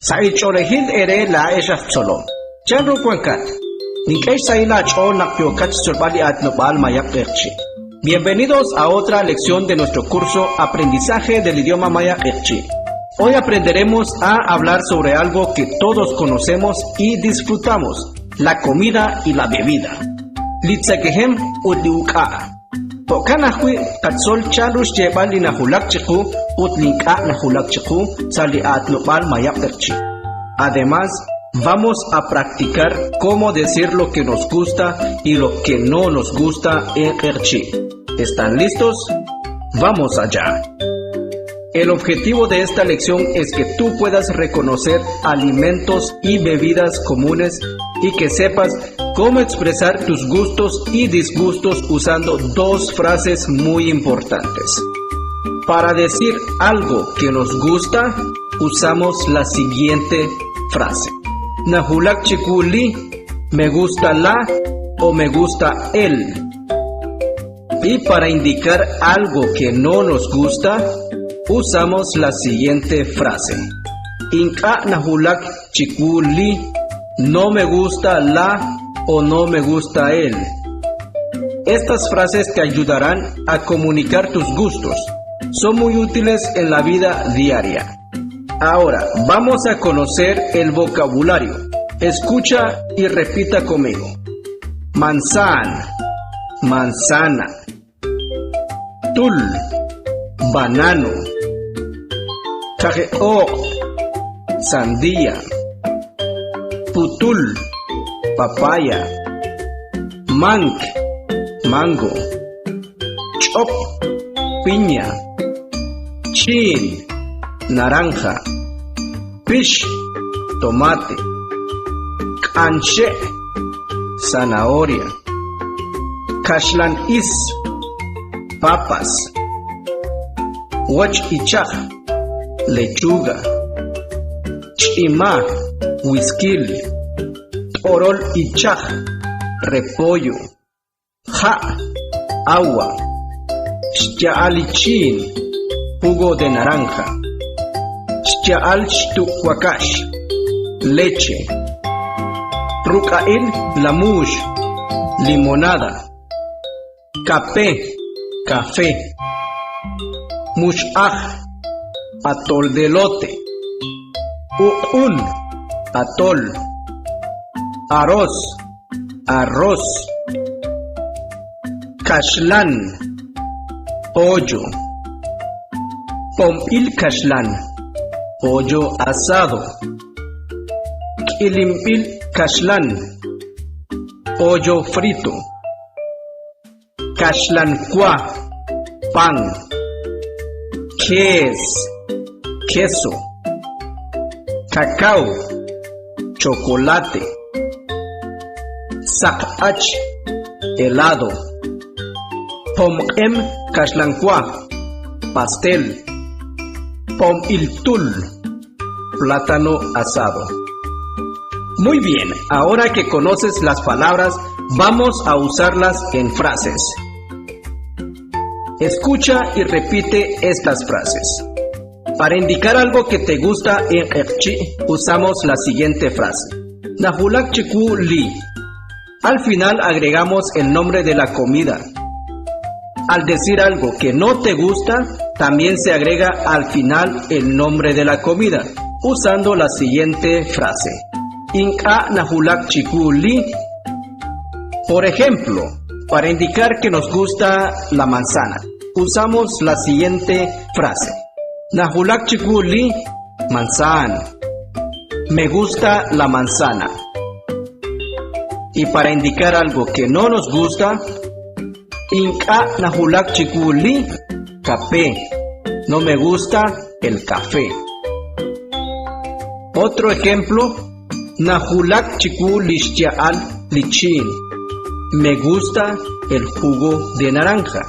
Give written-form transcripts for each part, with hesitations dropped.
Saichorehil ere la eshafsolom. Chanro Cuencat. Ninkei Sailach Nakyo Kachsolbali Atnobal Mayak Erchi. Bienvenidos a otra lección de nuestro curso Aprendizaje del idioma maya Erchi. Hoy aprenderemos a hablar sobre algo que todos conocemos y disfrutamos, la comida y la bebida. Litzakehem utliuka. Tokanahui katsol chalush jebali nahulak chiku utlinka nahulak chiku sali atnopal mayak erchi. Además, vamos a practicar cómo decir lo que nos gusta y lo que no nos gusta en Erchi. ¿Están listos? ¡Vamos allá! El objetivo de esta lección es que tú puedas reconocer alimentos y bebidas comunes y que sepas cómo expresar tus gustos y disgustos usando dos frases muy importantes. Para decir algo que nos gusta, usamos la siguiente frase. Nahulak chikuli, me gusta la o me gusta el. Y para indicar algo que no nos gusta, usamos la siguiente frase. Inka nahulak chikuli, no me gusta la o no me gusta el. Estas frases te ayudarán a comunicar tus gustos. Son muy útiles en la vida diaria. Ahora, vamos a conocer el vocabulario. Escucha y repita conmigo. Manzana, manzana. Tul, banano. Kageok, sandía. Putul, papaya. Mank, mango. Chop, piña. Chin, naranja. Pish, tomate. Canche, zanahoria. Kashlan is, papas. Wach ichaj, lechuga. Chima, whisky. Orol ichaj, repollo. Ja, agua. Chaalichin, jugo de naranja. Chaalchtukwakash, leche. Rukail, lamush, limonada. Café, café. Mushaj, atol de lote. Uun, atol. Arroz, arroz. Kashlan, pollo. Pompil kashlan, pollo asado. Kilimpil kashlan, pollo frito. Kashlankwa, pan. Queso. Cacao, chocolate. Sakach, helado. Pom-em kashlankwa, pastel. Pom-il-tul, plátano asado. Muy bien, ahora que conoces las palabras, vamos a usarlas en frases. Escucha y repite estas frases. Para indicar algo que te gusta en Erchi, usamos la siguiente frase. Nahulak chiku li. Al final agregamos el nombre de la comida. Al decir algo que no te gusta, también se agrega al final el nombre de la comida, usando la siguiente frase. Inka nahulak chiku li. Por ejemplo, para indicar que nos gusta la manzana, usamos la siguiente frase. Nahulak chiku li, manzana. Me gusta la manzana. Y para indicar algo que no nos gusta, Inka nahulak chiku li, café. No me gusta el café. Otro ejemplo, Nahulak chiku lishtial lichin. Me gusta el jugo de naranja.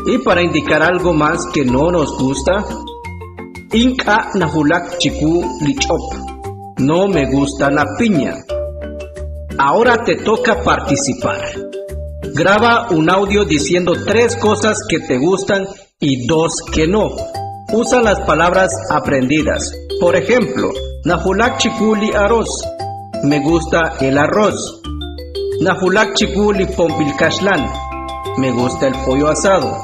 Y para indicar algo más que no nos gusta, Inka nahulak chiku lichop. No me gusta la piña. Ahora te toca participar. Graba un audio diciendo 3 cosas que te gustan y 2 que no. Usa las palabras aprendidas. Por ejemplo, Nahulak chikuli arroz. Me gusta el arroz. Nahulak chikuli pompilkashlan. Me gusta el pollo asado.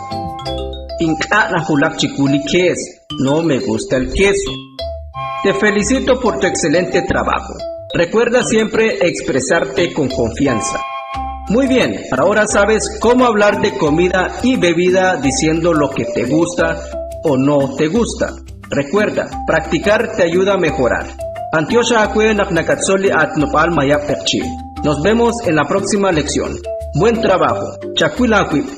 Inka nahulak chikuli ques. No me gusta el queso. Te felicito por tu excelente trabajo. Recuerda siempre expresarte con confianza. Muy bien, ahora sabes cómo hablar de comida y bebida diciendo lo que te gusta o no te gusta. Recuerda, practicar te ayuda a mejorar. Antiocha Acue Naknakatsoli at Nopal Mayap Perchi. Nos vemos en la próxima lección. Buen trabajo. Chakuilakui.